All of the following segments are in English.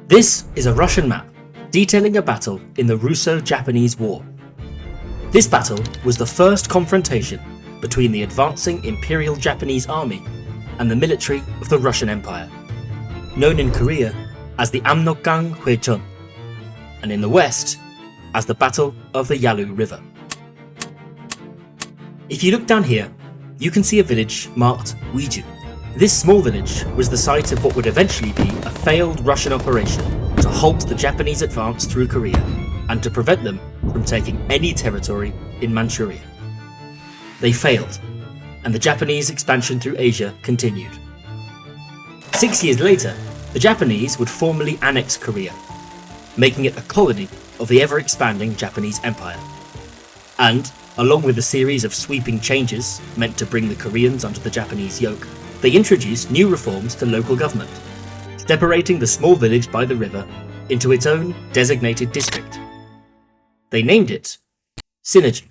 This is a Russian map detailing a battle in the Russo-Japanese War. This battle was the first confrontation between the advancing Imperial Japanese Army and the military of the Russian Empire, known in Korea as the Amnok River, and in the West as the Battle of the Yalu River. If you look down here, you can see a village marked Sinuiju. This small village was the site of what would eventually be a failed Russian operation to halt the Japanese advance through Korea and to prevent them from taking any territory in Manchuria. They failed, and the Japanese expansion through Asia continued. 6 years later, the Japanese would formally annex Korea, making it a colony of the ever-expanding Japanese Empire. And, along with a series of sweeping changes meant to bring the Koreans under the Japanese yoke, they introduced new reforms to local government, separating the small village by the river into its own designated district. They named it Sinuiju.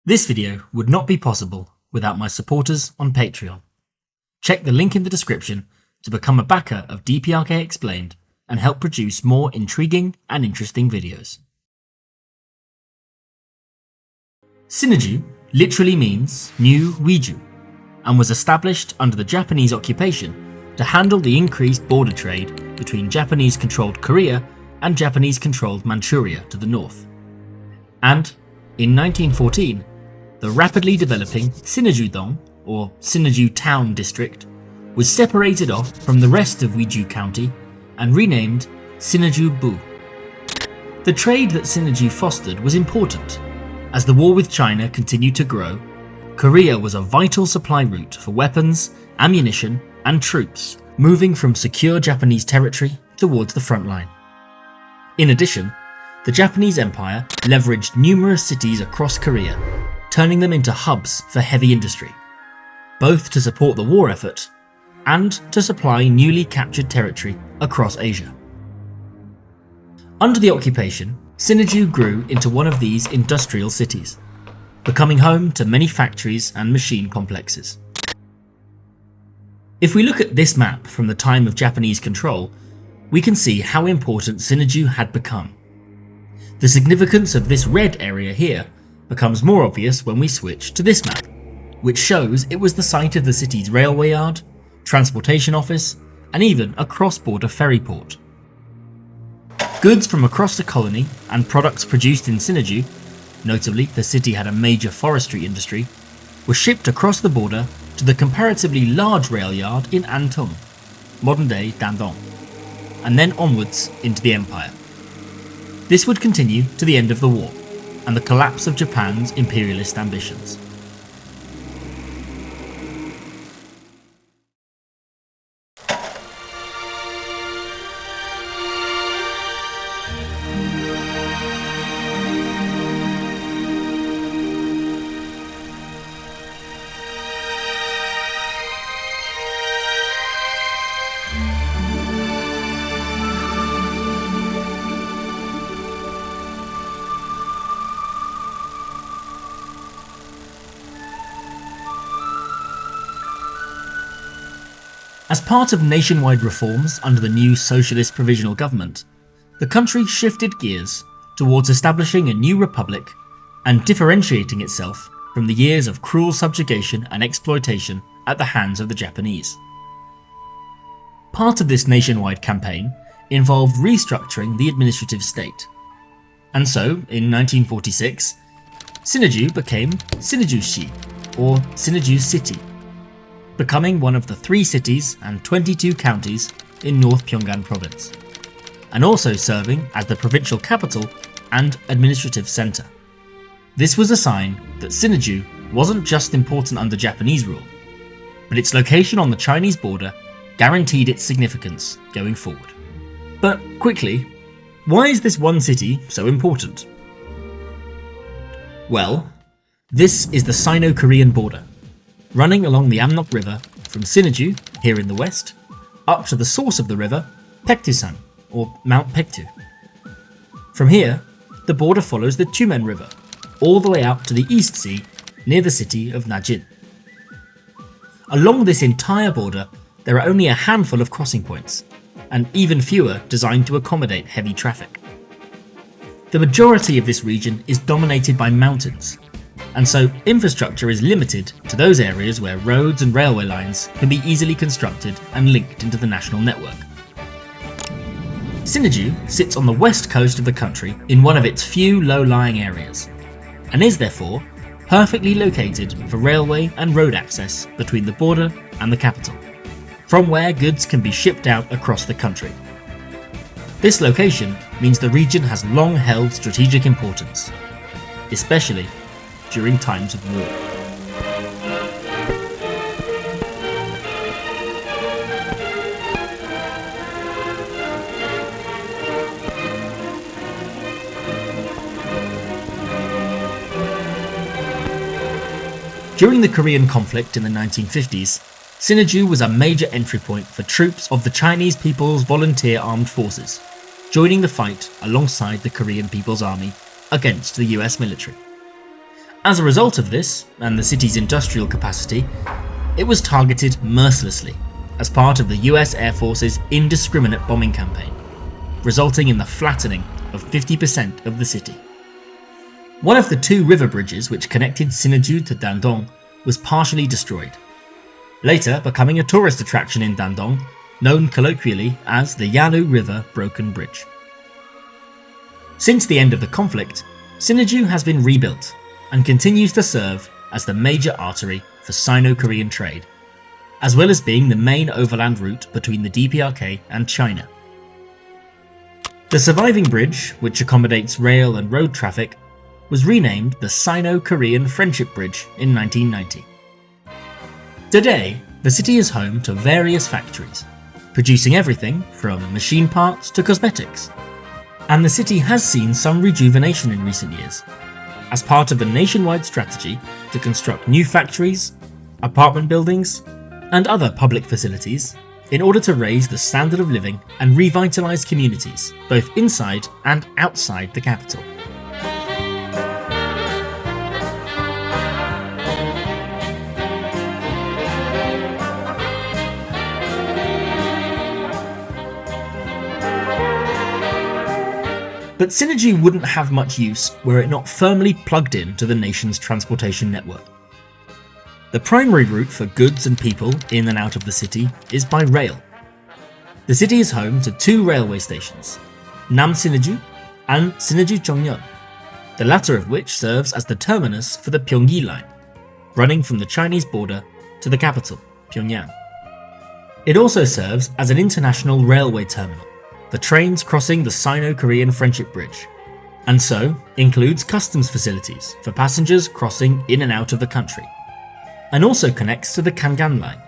This video would not be possible without my supporters on Patreon. Check the link in the description to become a backer of DPRK Explained and help produce more intriguing and interesting videos. Sinuiju literally means New Sinuiju and was established under the Japanese occupation to handle the increased border trade between Japanese-controlled Korea and Japanese-controlled Manchuria to the north. And, in 1914, the rapidly developing Sinuiju or Sinuiju Town district was separated off from the rest of Sinuiju County and renamed Sinuiju. The trade that Sinuiju fostered was important. As the war with China continued to grow, Korea was a vital supply route for weapons, ammunition, and troops moving from secure Japanese territory towards the front line. In addition, the Japanese Empire leveraged numerous cities across Korea, turning them into hubs for heavy industry, both to support the war effort and to supply newly captured territory across Asia. Under the occupation, Sinuiju grew into one of these industrial cities, becoming home to many factories and machine complexes. If we look at this map from the time of Japanese control, we can see how important Sinuiju had become. The significance of this red area here becomes more obvious when we switch to this map, which shows it was the site of the city's railway yard, transportation office, and even a cross-border ferry port. Goods from across the colony and products produced in Sinuiju, notably the city had a major forestry industry, were shipped across the border to the comparatively large rail yard in Antung, modern-day Dandong, and then onwards into the empire. This would continue to the end of the war and the collapse of Japan's imperialist ambitions. As part of nationwide reforms under the new socialist provisional government, the country shifted gears towards establishing a new republic and differentiating itself from the years of cruel subjugation and exploitation at the hands of the Japanese. Part of this nationwide campaign involved restructuring the administrative state. And so, in 1946, Sinuiju became Sinuiju-shi, or Sinuiju City, becoming one of the 3 cities and 22 counties in North Pyongan province, and also serving as the provincial capital and administrative centre. This was a sign that Sinuiju wasn't just important under Japanese rule, but its location on the Chinese border guaranteed its significance going forward. But quickly, why is this one city so important? Well, this is the Sino-Korean border, running along the Amnok River from Sinuiju, here in the west, up to the source of the river, Paektusan, or Mount Paektu. From here, the border follows the Tumen River, all the way out to the East Sea, near the city of Najin. Along this entire border, there are only a handful of crossing points, and even fewer designed to accommodate heavy traffic. The majority of this region is dominated by mountains, and so infrastructure is limited to those areas where roads and railway lines can be easily constructed and linked into the national network. Sinuiju sits on the west coast of the country in one of its few low-lying areas, and is therefore perfectly located for railway and road access between the border and the capital, from where goods can be shipped out across the country. This location means the region has long held strategic importance, especially during times of war. During the Korean conflict in the 1950s, Sinuiju was a major entry point for troops of the Chinese People's Volunteer Armed Forces, joining the fight alongside the Korean People's Army against the US military. As a result of this, and the city's industrial capacity, it was targeted mercilessly as part of the US Air Force's indiscriminate bombing campaign, resulting in the flattening of 50% of the city. One of the two river bridges which connected Sinuiju to Dandong was partially destroyed, later becoming a tourist attraction in Dandong, known colloquially as the Amnok River Broken Bridge. Since the end of the conflict, Sinuiju has been rebuilt and continues to serve as the major artery for Sino-Korean trade, as well as being the main overland route between the DPRK and China. The surviving bridge, which accommodates rail and road traffic, was renamed the Sino-Korean Friendship Bridge in 1990. Today, the city is home to various factories, producing everything from machine parts to cosmetics. And the city has seen some rejuvenation in recent years, as part of the nationwide strategy to construct new factories, apartment buildings, and other public facilities in order to raise the standard of living and revitalise communities, both inside and outside the capital. But Sinuiju wouldn't have much use were it not firmly plugged in to the nation's transportation network. The primary route for goods and people in and out of the city is by rail. The city is home to two railway stations, Nam Sinuiju and Sinuiju Cheongyeon, the latter of which serves as the terminus for the Pyeonggi line, running from the Chinese border to the capital, Pyongyang. It also serves as an international railway terminal for trains crossing the Sino-Korean Friendship Bridge, and so includes customs facilities for passengers crossing in and out of the country, and also connects to the Kangan line,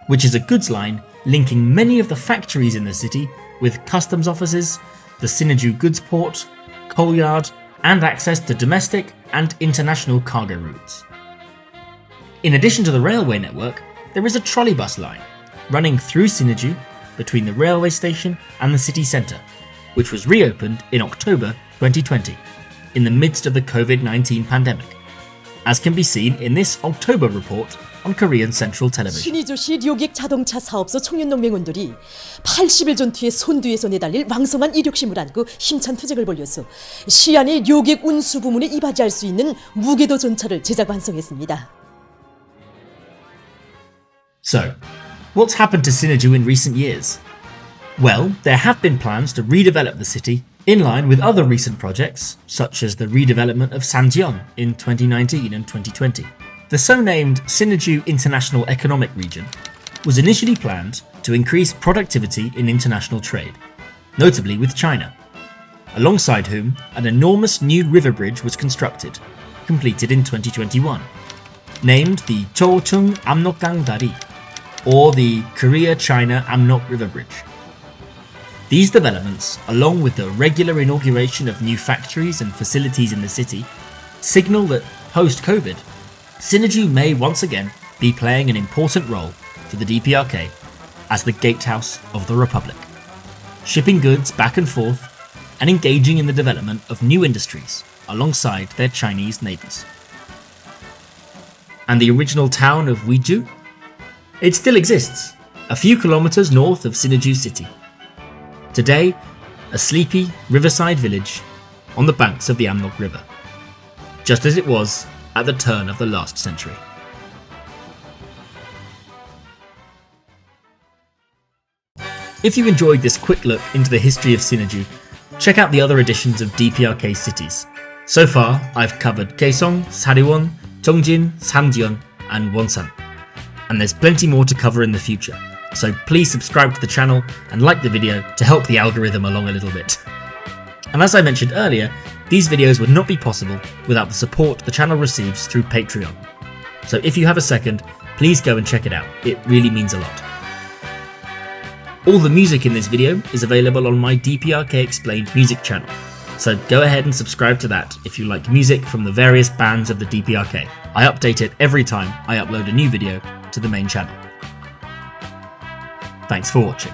which is a goods line linking many of the factories in the city with customs offices, the Sinuiju goods port, coal yard, and access to domestic and international cargo routes. In addition to the railway network, there is a trolleybus line running through Sinuiju between the railway station and the city centre, which was reopened in October 2020, in the midst of the COVID-19 pandemic, as can be seen in this October report on Korean Central Television. 신의주시 료객 자동차 사업소 청년농맹원들이 80일 전투의 손뒤에서 내달릴 왕성한 이력심을 안고 힘찬 투쟁을 벌여서 시안의 료객 운수 부문에 이바지할 수 있는 무궤도 전차를 제작 완성했습니다. So, what's happened to Sinuiju in recent years? Well, there have been plans to redevelop the city in line with other recent projects, such as the redevelopment of Sanjeon in 2019 and 2020. The so-named Sinuiju International Economic Region was initially planned to increase productivity in international trade, notably with China, alongside whom an enormous new river bridge was constructed, completed in 2021, named the Chochung Amnokgang Dari, or the Korea-China Amnok River Bridge. These developments, along with the regular inauguration of new factories and facilities in the city, signal that post-COVID, Sinuiju may once again be playing an important role for the DPRK as the gatehouse of the Republic, shipping goods back and forth and engaging in the development of new industries alongside their Chinese neighbours. And the original town of Sinuiju? It still exists, a few kilometres north of Sinuiju city. Today, a sleepy riverside village on the banks of the Amnok River, just as it was at the turn of the last century. If you enjoyed this quick look into the history of Sinuiju, check out the other editions of DPRK cities. So far, I've covered Kaesong, Sariwon, Tongjin, Samjeon, and Wonsan. And there's plenty more to cover in the future, so please subscribe to the channel and like the video to help the algorithm along a little bit. And as I mentioned earlier, these videos would not be possible without the support the channel receives through Patreon. So if you have a second, please go and check it out, it really means a lot. All the music in this video is available on my DPRK Explained music channel, so go ahead and subscribe to that if you like music from the various bands of the DPRK. I update it every time I upload a new video to the main channel. Thanks for watching.